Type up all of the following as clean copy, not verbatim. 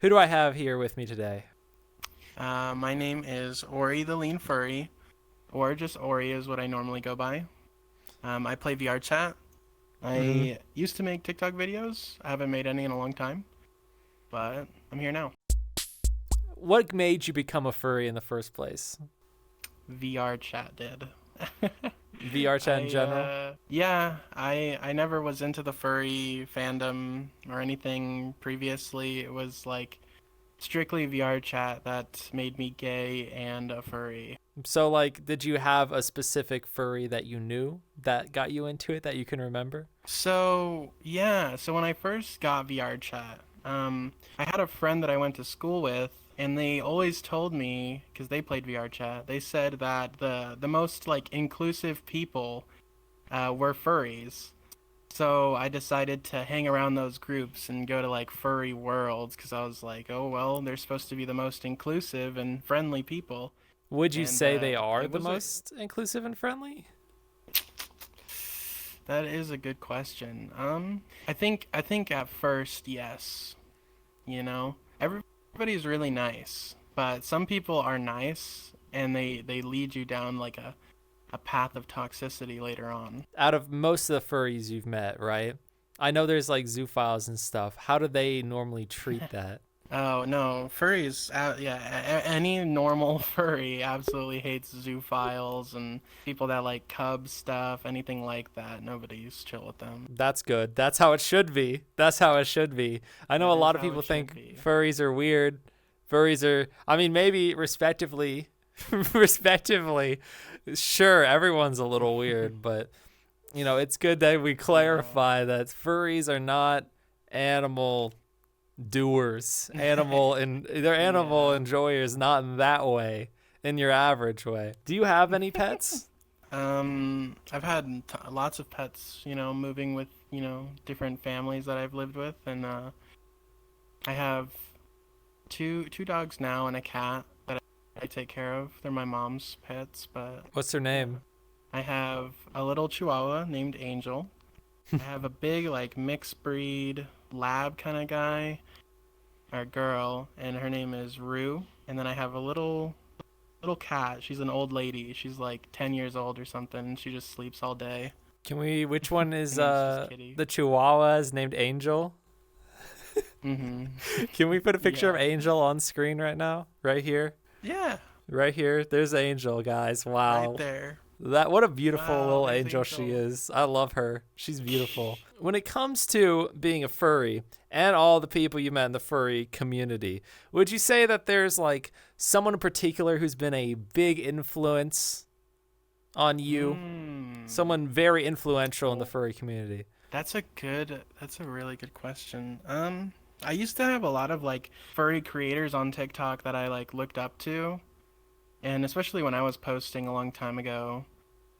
Who do I have here with me today? My name is Oritheleanfurry, or just Ori is what I normally go by. I play VRChat. Mm-hmm. I used to make TikTok videos. I haven't made any in a long time, but I'm here now. What made you become a furry in the first place? VRChat did. VRChat in general? I never was into the furry fandom or anything previously. It was like strictly VRChat that made me gay and a furry. So, like, did you have a specific furry that you knew that got you into it that you can remember? So when I first got VR chat, I had a friend that I went to school with, and they always told me, because they played VR chat, they said that the most like inclusive people were furries. So I decided to hang around those groups and go to like furry worlds, because I was like, oh well, they're supposed to be the most inclusive and friendly people, Would you and say they are it the was a most inclusive and friendly? that is a good question. I think at first, yes. You know, everybody's really nice, but some people are nice and they lead you down like a path of toxicity later on. Out of most of the furries you've met, right? I know there's like zoophiles and stuff. How do they normally treat that? Oh no, furries, yeah, any normal furry absolutely hates zoophiles and people that like cub stuff, anything like that. Nobody's chill with them. That's good. That's how it should be. That's how it should be. I know a That is lot of how people it should think be. furries are weird. Furries are, I mean, maybe respectively, respectively, sure, everyone's a little weird, but it's good that we Oh. clarify that furries are not animal doers, animal and they're animal Yeah. enjoyers, not in that way, in your average way. Do you have any pets? I've had lots of pets, moving with, different families that I've lived with, and I have two dogs now and a cat that I take care of. They're my mom's pets, but What's their yeah. name? I have a little Chihuahua named Angel. I have a big like mixed breed lab kind of guy or girl, and her name is Rue. And then I have a little cat. She's an old lady. She's like 10 years old or something. She just sleeps all day. Which one Her is name's just Kitty. the Chihuahua is named Angel? Mm-hmm. Can we put a picture of Yeah. Angel on screen right now? Right here? Yeah, Right here. There's Angel, guys. right Wow. there. What a beautiful Wow, little there's angel she Angel. is. I love her. She's beautiful. When it comes to being a furry and all the people you met in the furry community, would you say that there's like someone in particular who's been a big influence on you? Hmm. Someone very influential in the Well, furry community. that's a really good question. I used to have a lot of like furry creators on TikTok that I like looked up to, and especially when I was posting a long time ago.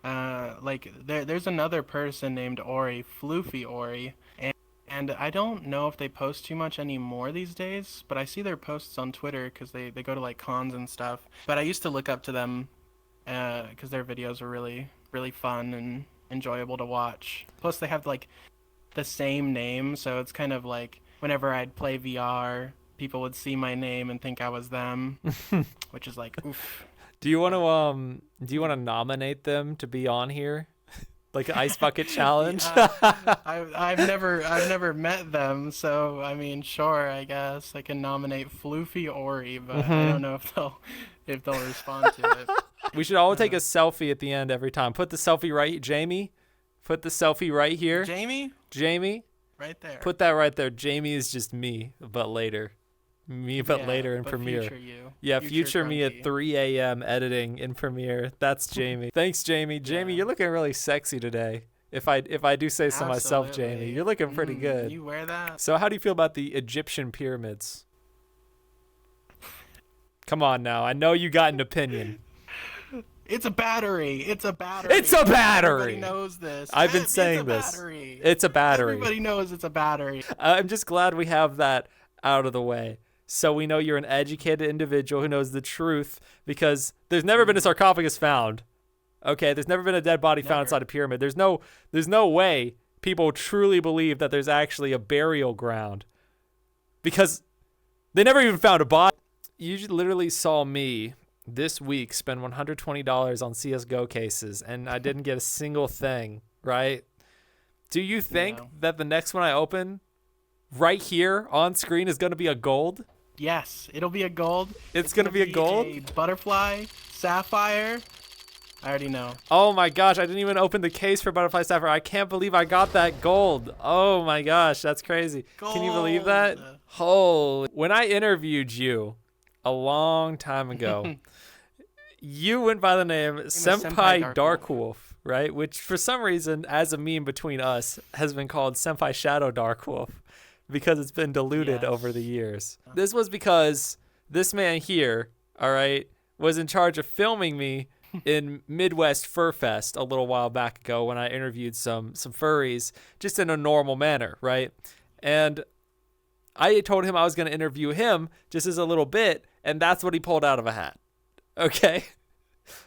Like there's another person named Ori, Floofy Ori, and I don't know if they post too much anymore these days, but I see their posts on Twitter because they go to like cons and stuff. But I used to look up to them because their videos are really fun and enjoyable to watch. Plus they have like the same name, so it's kind of like whenever I'd play VR, people would see my name and think I was them, which is like oof. But Do you want to nominate them to be on here? Like an ice bucket challenge? yeah, I've never met them, so I mean, sure, I guess I can nominate Floofy Ori, but I Mhm. don't know if they'll respond to it. We should all take Uh, a selfie at the end every time. Put the selfie right, Jamie. Put the selfie right here, Jamie, Jamie. right there. Put that right there. Jamie is just me, but later. Me, but Yeah, later in but Premiere. future you, Yeah, future future me at Grunty. 3 a.m. editing in Premiere. That's Jamie. Thanks, Jamie. Jamie, Yeah, you're looking really sexy today. If I do say so myself, Jamie, absolutely. you're looking pretty good. You wear that? So, how do you feel about the Egyptian pyramids? Come on now. I know you got an opinion. It's a battery. It's a It's a battery. Everybody battery. knows this. I've been It's a saying this. battery. It's a battery. Everybody knows it's a battery. I'm just glad we have that out of the way. So we know you're an educated individual who knows the truth because there's never been a Mm, sarcophagus found. Okay, there's never been a dead body found never. inside a pyramid. There's no way people truly believe that there's actually a burial ground because They never even found a bot. You literally saw me this week spend $120 on CSGO cases, and I didn't get a single thing, right? Do you think that the next one I open right here on screen is going to be a gold? Yes, it'll be a gold. It's going to be a gold? A butterfly, sapphire. I already know. Oh my gosh, I didn't even open the case for Butterfly Sapphire. I can't believe I got that gold. Oh my gosh, that's crazy. Gold. Can you believe that? Holy. When I interviewed you a long time ago, you went by the name Senpai Dark Wolf, right? Which for some reason, as a meme between us, has been called Senpai Shadow Dark Wolf because it's been diluted over the years. This was because this man here, all right, was in charge of filming me in Midwest Fur Fest a little while back ago when I interviewed some furries just in a normal manner, right? And I told him I was going to interview him just as a little bit, and that's what he pulled out of a hat. Okay?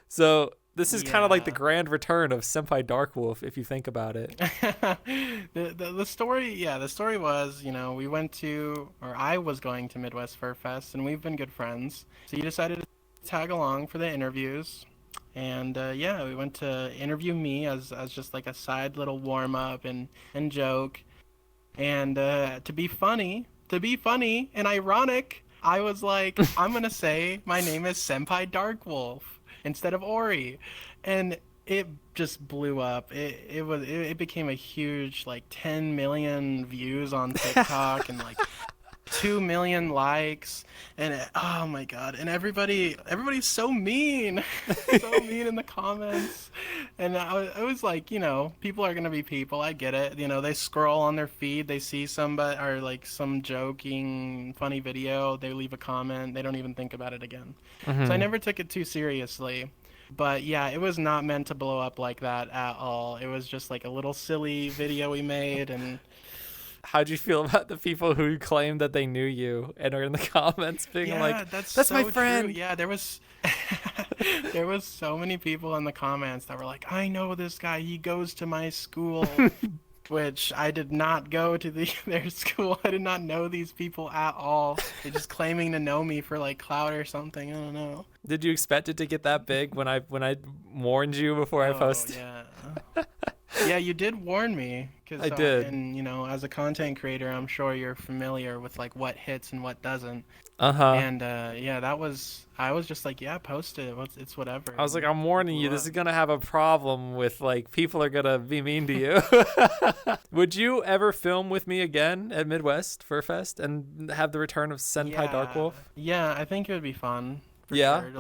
So this is kind of like the grand return of Senpai Dark Wolf, if you think about it. the story was, we went to, or I was going to Midwest Fur Fest, and we've been good friends. So you decided to tag along for the interviews. And we went to interview me as just like a side little warm up and joke. And to be funny and ironic, I was like, I'm gonna say my name is Senpai Dark Wolf instead of Ori, and it just blew up. It became a huge, like, 10 million views on TikTok and like 2 million likes, and oh my god, and everybody's so mean. So mean in the comments. And I was like, people are gonna be people, I get it. They scroll on their feed, they see somebody or like some joking funny video, they leave a comment, they don't even think about it again. So I never took it too seriously. But yeah, it was not meant to blow up like that at all. It was just like a little silly video we made. And how'd you feel about the people who claim that they knew you and are in the comments being like, that's so my friend? True. Yeah, there was so many people in the comments that were like, I know this guy, he goes to my school. Which I did not go to their school. I did not know these people at all. They're just claiming to know me for like clout or something. I don't know. Did you expect it to get that big when I warned you before I posted? Yeah. Yeah, you did warn me. I did. And as a content creator, I'm sure you're familiar with like what hits and what doesn't. And I was just like, yeah, post it. It's whatever. I was like, I'm warning you, this is gonna have a problem with, like, people are gonna be mean to you. Would you ever film with me again at Midwest Fur Fest and have the return of Senpai Dark Wolf? Yeah, I think it would be fun. For sure,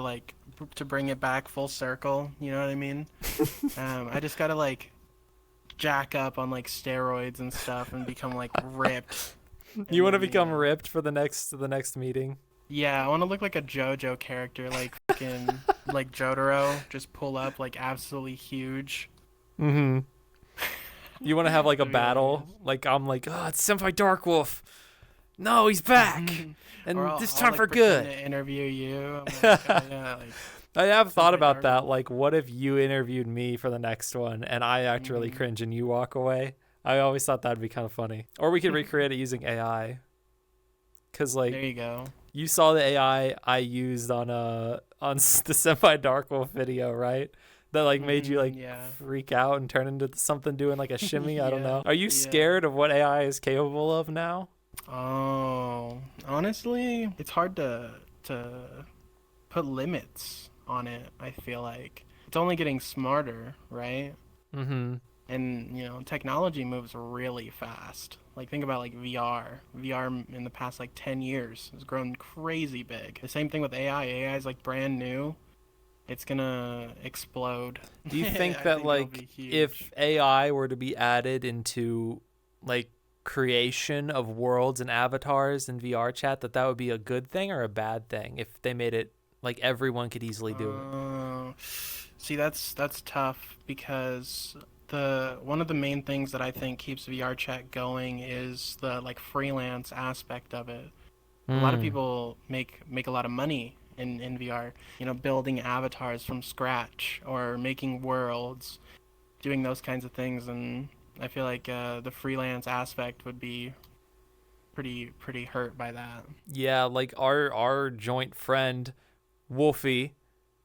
to bring it back full circle. You know what I mean? I just gotta like jack up on like steroids and stuff and become like ripped. You want to become ripped for the next meeting? Yeah, I want to look like a JoJo character, like fucking like Jotaro, just pull up like absolutely huge. You want to have like a battle, like I'm like, oh, it's Senpai Dark Wolf. No, he's back, and this time for good. To interview you. I have thought about that. Like, what if you interviewed me for the next one, and I act really cringe, and you walk away? I always thought that'd be kind of funny. Or we could recreate it using AI. Cause like, there you go. You saw the AI I used on the Senpai Dark Wolf video, right? That like made you like freak out and turn into something doing like a shimmy. I don't know. Are you scared of what AI is capable of now? Oh, honestly, it's hard to put limits on it. I feel like it's only getting smarter, right? And technology moves really fast. Like, think about like VR in the past like 10 years has grown crazy big. The same thing with AI is like brand new. It's gonna explode. Do you think that like if AI were to be added into like creation of worlds and avatars in VRChat, that would be a good thing or a bad thing if they made it like everyone could easily do it? See, that's tough, because one of the main things that I think keeps VRChat going is the like freelance aspect of it. A lot of people make a lot of money in VR, building avatars from scratch or making worlds, doing those kinds of things, and I feel like the freelance aspect would be pretty hurt by that. Yeah, like our joint friend Wolfie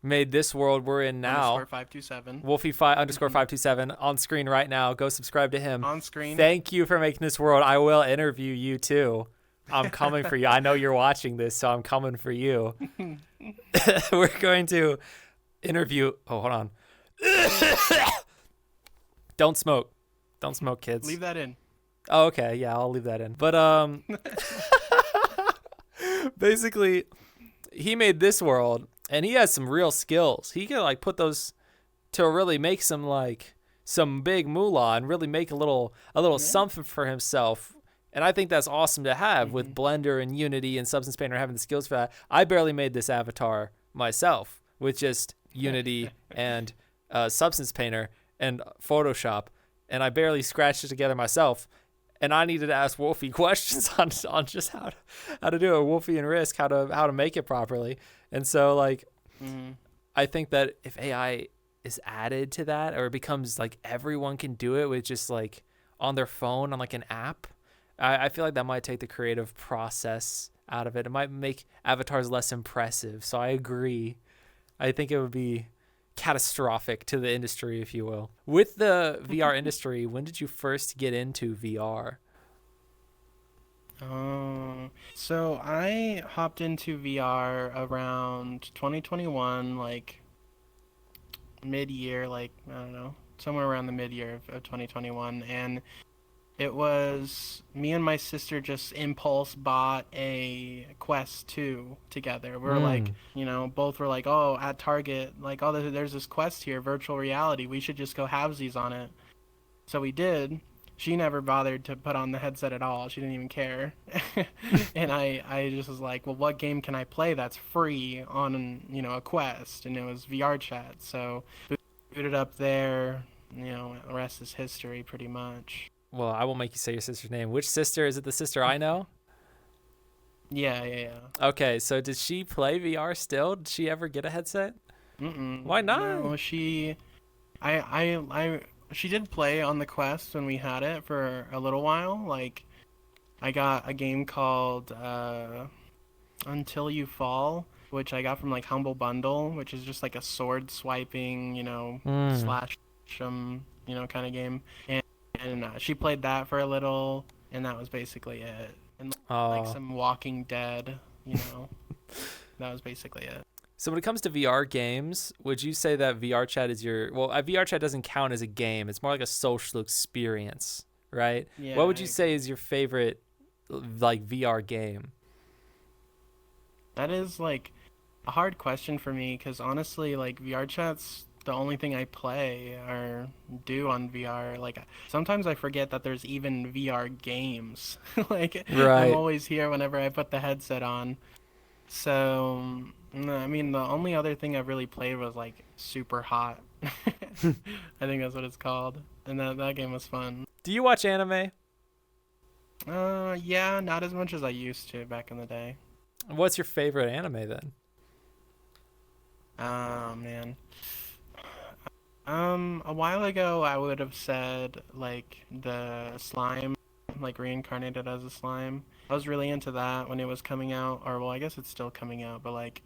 made this world we're in now. Underscore 527. Wolfie underscore 527 on screen right now. Go subscribe to him. On screen. Thank you for making this world. I will interview you too. I'm coming for you. I know you're watching this, so I'm coming for you. We're going to interview. Oh, hold on. Don't smoke. Don't smoke, kids. Leave that in. Oh, okay. Yeah, I'll leave that in. But basically, he made this world, and he has some real skills. He can like put those to really make some big moolah and really make a little something for himself. And I think that's awesome to have with Blender and Unity and Substance Painter having the skills for that. I barely made this avatar myself with just Unity and Substance Painter and Photoshop, and I barely scratched it together myself. And I needed to ask Wolfie questions on just how to do it. Wolfie and Risk how to make it properly. And so like I think that if AI is added to that, or it becomes like everyone can do it with just like on their phone on like an app, I feel like that might take the creative process out of it. It might make avatars less impressive. So I agree. I think it would be catastrophic to the industry, if you will. With the VR industry, when did you first get into VR? So I hopped into VR around 2021, like mid-year, like, I don't know, somewhere around the mid-year of 2021. And it was me and my sister just impulse bought a Quest 2 together. We were like, both were like, oh, at Target, like, oh, there's this Quest here, virtual reality. We should just go halvesies on it. So we did. She never bothered to put on the headset at all. She didn't even care. And I just was like, well, what game can I play that's free on, a Quest? And it was VRChat. So booted up there, the rest is history pretty much. Well, I won't make you say your sister's name. Which sister? Is it the sister I know? Yeah. Okay, so did she play VR still? Did she ever get a headset? Why not? No, she did play on the Quest when we had it for a little while. Like, I got a game called Until You Fall, which I got from like Humble Bundle, which is just like a sword swiping, slash kind of game. And she played that for a little, and that was basically it. And like some Walking Dead, that was basically it. So when it comes to VR games, would you say that VRChat is VRChat doesn't count as a game. It's more like a social experience, right? Yeah, what would you say is your favorite like VR game? That is like a hard question for me, because honestly, like, VRChat's the only thing I play or do on VR. Like, sometimes I forget that there's even VR games. Like, right. I'm always here whenever I put the headset on. So, I mean, the only other thing I've really played was like Super Hot. I think that's what it's called. And that game was fun. Do you watch anime? Yeah, not as much as I used to back in the day. What's your favorite anime then? Oh, man. A while ago, I would have said, like, the slime, like, reincarnated as a slime. I was really into that when it was coming out, or, well, I guess it's still coming out, but, like,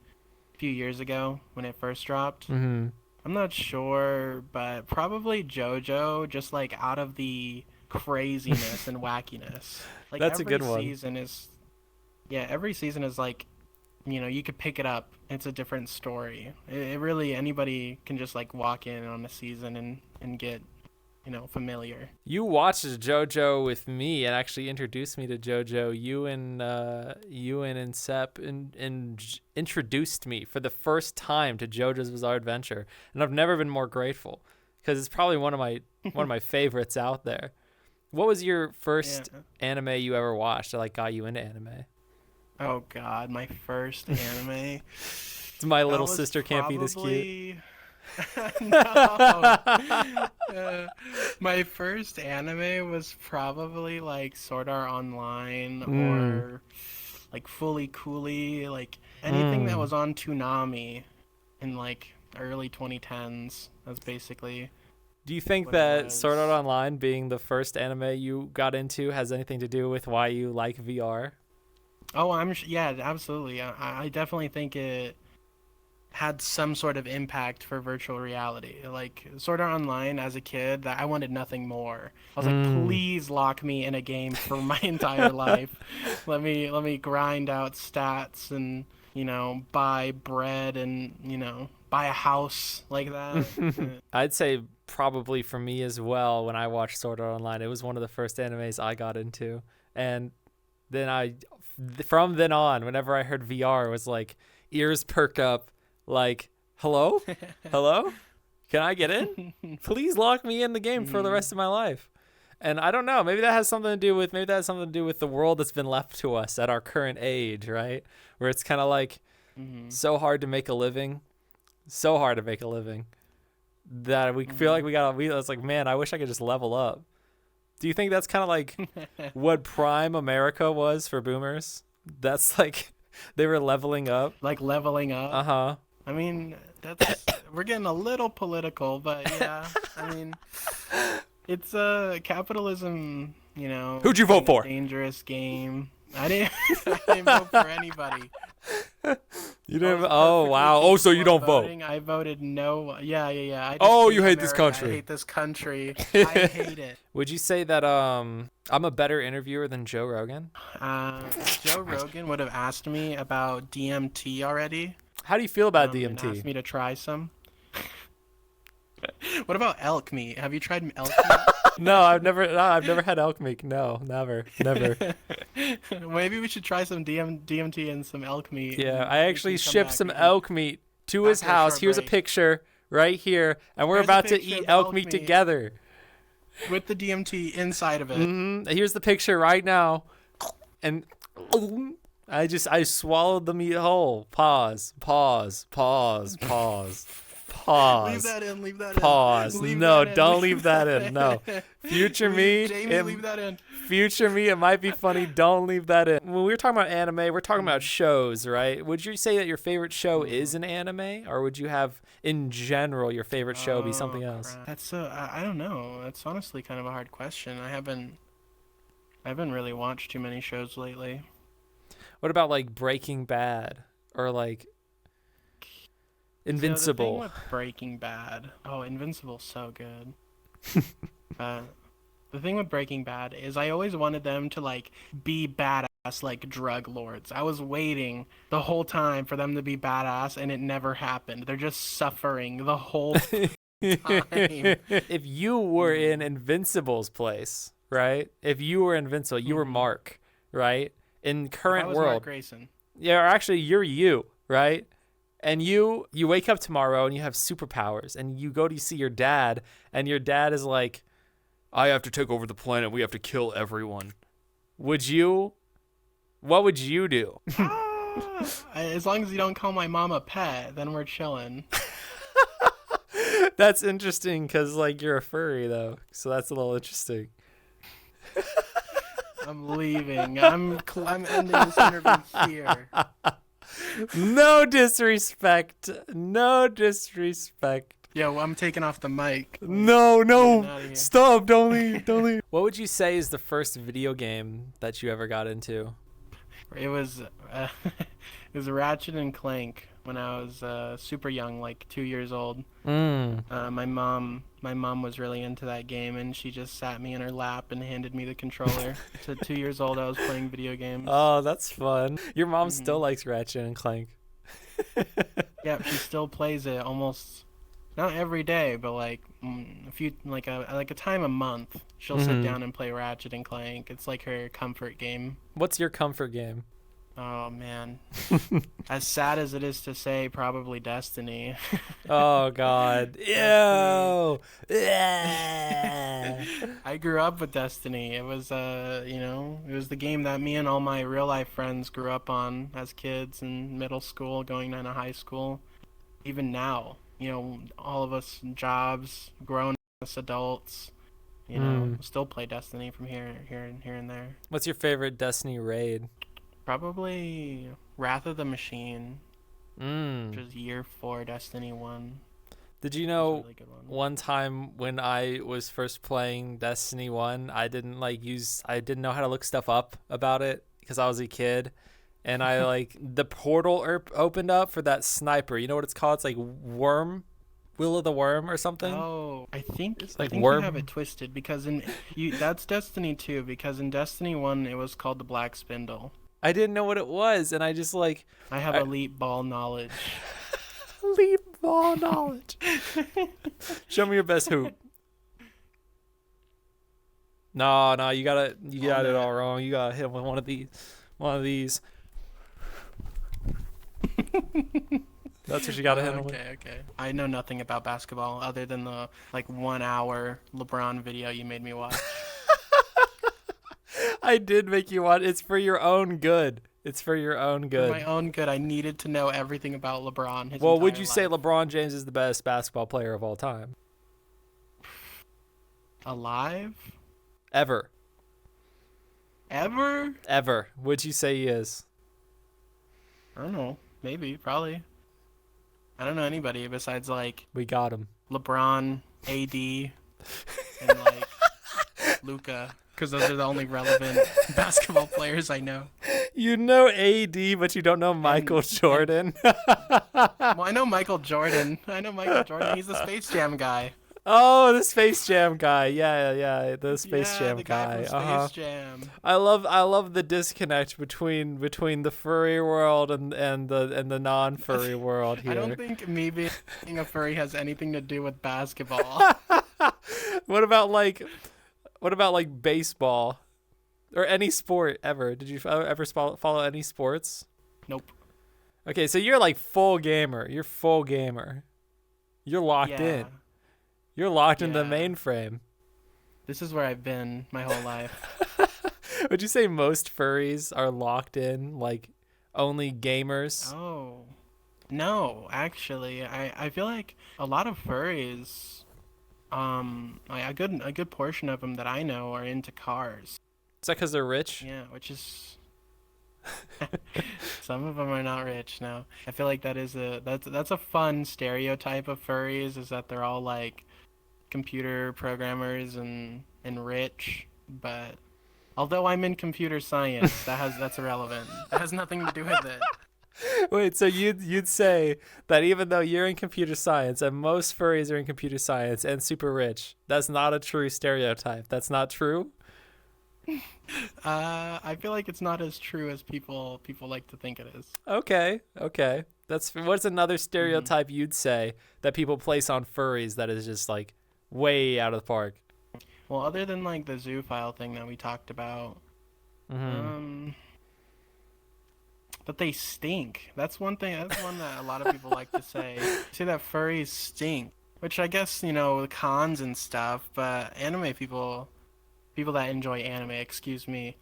a few years ago when it first dropped. Mm-hmm. I'm not sure, but probably JoJo, just, like, out of the craziness and wackiness. Like, that's a good one. Every season is, like, you could pick it up. It's a different story. It really, anybody can just like walk in on a season and get, familiar. You watched JoJo with me and actually introduced me to JoJo. You and Insep and introduced me for the first time to JoJo's Bizarre Adventure, and I've never been more grateful because it's probably one of my favorites out there. What was your first anime you ever watched that like got you into anime? Oh God, my first anime. It's My Little Sister Can't Be This Cute. No. My first anime was probably like Sword Art Online or like Fully Cooley, like anything that was on Toonami in like early 2010s. That's basically Do you think what it that Sword Art was. Online being the first anime you got into has anything to do with why you like VR? Oh, yeah, absolutely. I definitely think it had some sort of impact for virtual reality. Like Sword Art Online as a kid, I wanted nothing more. I was like, Mm. please lock me in a game for my entire life. Let me grind out stats and, buy bread and, buy a house like that. I'd say probably for me as well. When I watched Sword Art Online, it was one of the first animes I got into, and then from then on, whenever I heard VR, it was like ears perk up, like, hello, hello, can I get in? Please lock me in the game for the Mhm. rest of my life. And I don't know, maybe that has something to do with the world that's been left to us at our current age, right? Where it's kind of like Mhm. so hard to make a living, so hard to make a living that we feel like Mhm. we it's like, man, I wish I could just level up. Do you think that's kind of like what prime America was for boomers? That's like they were leveling up. Like leveling up. Uh-huh. I mean, that's we're getting a little political, but yeah. I mean, it's capitalism, Who'd you vote being a for? dangerous game. I didn't I didn't vote for anybody. You I didn't. was Oh, perfectly wow. Oh, so you capable of don't vote. voting. I voted no. Yeah, yeah, yeah. I just Oh, hate you hate this America. I country. hate this country. I hate it. Would you say that I'm a better interviewer than Joe Rogan? Joe Rogan would have asked me about DMT already, How do you feel about and asked DMT? me to try some. What about elk meat? Have you tried elk meat? No, I've never had elk meat. No, never, never. Maybe we should try some DMT and some elk meat. Yeah, And I we actually can come shipped back. some We can elk meat to his after a house. short Here's a break. picture right here, and we're Here's a about to picture eat of elk elk meat meat. together. with the DMT inside of it. Here's the picture right now, and I swallowed the meat whole. Pause. Pause. Pause. Pause. Pause. Leave that in. Leave that Pause. in. Leave No, that in. don't leave that in. No. Future me. Jamie, leave that in. Future me, it might be funny. Don't leave that in. When we were talking about anime, we're talking about shows, right? Would you say that your favorite show is an anime, or would you have, in general, your favorite show be something else? Crap. That's I don't know. That's honestly kind of a hard question. I haven't really watched too many shows lately. What about like Breaking Bad or like Invincible? So the thing with Breaking Bad, Invincible's so good. uh, the thing with Breaking Bad is I always wanted them to like be badass like drug lords. I was waiting the whole time for them to be badass and it never happened. They're just suffering the whole time. If you were in Invincible's place, right? If you were Invincible, you were Mark, right? In If I current was Mark world. Grayson. Yeah, or actually you're you, right? And you wake up tomorrow and you have superpowers and you go to see your dad and your dad is like, I have to take over the planet. We have to kill everyone. What would you do? As long as you don't call my mom a pet, then we're chilling. That's interesting because like you're a furry though. So that's a little interesting. I'm leaving. I'm ending this interview here. No disrespect. No disrespect. Yo, I'm taking off the mic. No, Getting no. outta here. Stop. Don't leave. Don't leave. What would you say is the first video game that you ever got into? It was it was Ratchet and Clank when I was super young, like 2 years old. My mom was really into that game, and she just sat me in her lap and handed me the controller. So 2 years old, I was playing video games. Oh, that's fun. Your mom still likes Ratchet and Clank. Yeah, she still plays it almost not every day, but like a few like a time a month. She'll sit down and play Ratchet and Clank. It's like her comfort game. What's your comfort game? Oh man. As sad as it is to say, probably Destiny. Oh God. Ew. I grew up with Destiny. It was it was the game that me and all my real life friends grew up on as kids in middle school, going into high school. Even now, all of us jobs, grown as adults, still play Destiny from here and there. What's your favorite Destiny raid? Probably Wrath of the Machine, which is year 4 Destiny 1. Did you That's a know really good one. one time when I was first playing Destiny 1, I didn't know how to look stuff up about it because I was a kid. And I the portal opened up for that sniper. You know what it's called? It's like Will of the Worm or something. Oh, It's I like think you have worm. it twisted because that's Destiny 2 because in Destiny 1 it was called the Black Spindle. I didn't know what it was, and I just I have I, elite ball knowledge. leap ball knowledge. Show me your best hoop. No, you got it all wrong. You gotta hit him with one of these. That's what you gotta hit him with. Okay. I know nothing about basketball other than the 1 hour LeBron video you made me watch. I did make you watch. It's for your own good. It's for your own For good. my own good, I needed to know everything about LeBron. His Well, would entire you say life. LeBron James is the best basketball player of all time? Alive? Ever. Ever? Ever. Would you say he is? I don't know. Maybe. Probably. I don't know anybody besides We got him. LeBron, AD, and Luca, because those are the only relevant basketball players I know. You know AD, but you don't know Michael Jordan. Well, I know Michael Jordan. He's the Space Jam guy. Oh, the Space Jam guy. Yeah, the Space Jam the guy from Uh-huh. Space Jam. I love the disconnect between the furry world and the non-furry world here. I don't think me being a furry has anything to do with basketball. What about baseball or any sport ever? Did you ever follow any sports? Nope. Okay, so you're full gamer. You're full gamer. You're locked in. You're locked in the Yeah. mainframe. This is where I've been my whole life. Would you say most furries are locked in, only gamers? Oh. No, actually, I feel like a lot of furries, a good portion of them that I know are into cars. Is that because they're rich? Yeah, which is some of them are not rich. No, I feel like that's a fun stereotype of furries is that they're all computer programmers and rich. But although I'm in computer science, that's irrelevant. That has nothing to do with it. Wait, so you'd say that even though you're in computer science and most furries are in computer science and super rich, that's not a true stereotype. That's not true? I feel like it's not as true as people like to think it is. Okay. What's another stereotype you'd say that people place on furries that is just way out of the park? Well, other than the zoophile thing that we talked about, that they stink. That's one thing. That's one that a lot of people like to say. Say that furries stink, which I guess the cons and stuff. But anime people that enjoy anime, excuse me,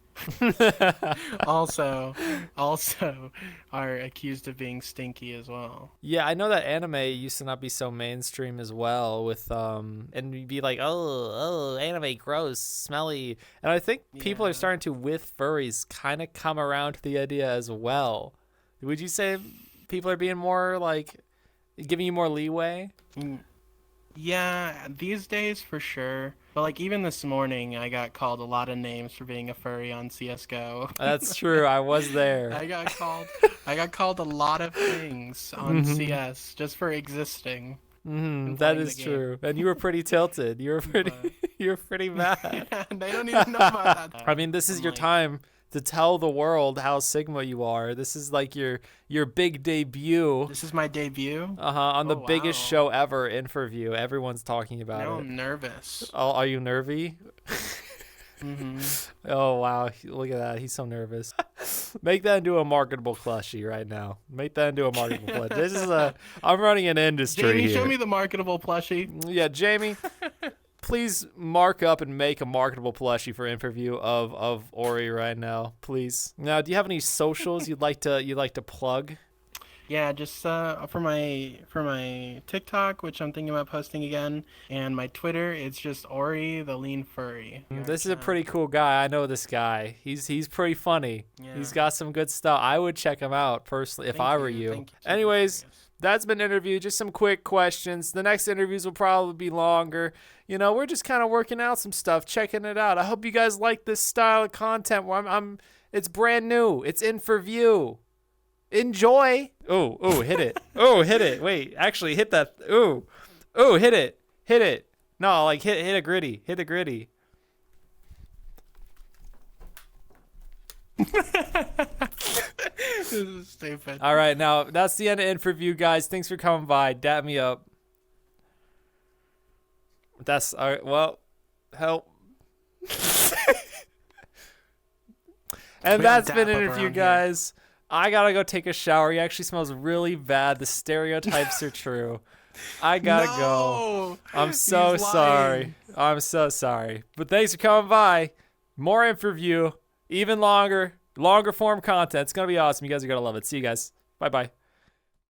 also are accused of being stinky as well. Yeah, I know that anime used to not be so mainstream as well with and you'd be like, oh, anime gross, smelly. And I think people are Yeah. starting to with furries kind of come around to the idea as well. Would you say people are being more giving you more leeway? Yeah, these days for sure. But even this morning, I got called a lot of names for being a furry on CS:GO. That's true. I was there. I got called a lot of things on CS just for existing. and That playing is the game. true. And you were pretty tilted. You were pretty mad. They don't even know about that. I mean, this is your time to tell the world how Sigma you are. This is your big debut. This is my debut. On the Oh, biggest wow. show ever, Infurview. Everyone's talking about Now it. I'm nervous. Oh, are you nervy? hmm Oh wow, look at that. He's so nervous. Make that into a marketable plushie right now. Make that into a marketable plushie. I'm running an industry Jamie, here. show me the marketable plushie. Yeah, Jamie, please mark up and make a marketable plushie for Infurview of Ori right now, please. Now, do you have any socials you'd like to plug? Yeah, just for my TikTok, which I'm thinking about posting again, and my Twitter, it's just Oritheleanfurry. This is a pretty cool guy. I know this guy. He's pretty funny. Yeah. He's got some good stuff. I would check him out personally if I were you. Thank you. Anyways, that's been interview. Just some quick questions. The next interviews will probably be longer. You know, we're just kind of working out some stuff, checking it out. I hope you guys like this style of content. Where it's brand new. It's Infurview. Enjoy. Oh, hit it. Oh, hit it. Wait, actually hit that. Oh, hit it. Hit it. No, like hit a gritty. Hit a gritty. This is stupid. All right, now that's the end of Infurview, guys. Thanks for coming by. Dap me up. That's all right. Well, help. And that's been Interview, guys. I gotta go take a shower. He actually smells really bad. The stereotypes are true. I gotta go. I'm so sorry. I'm so sorry. But thanks for coming by. More Infurview, even longer form content. It's gonna be awesome. You guys are gonna love it. See you guys. Bye bye.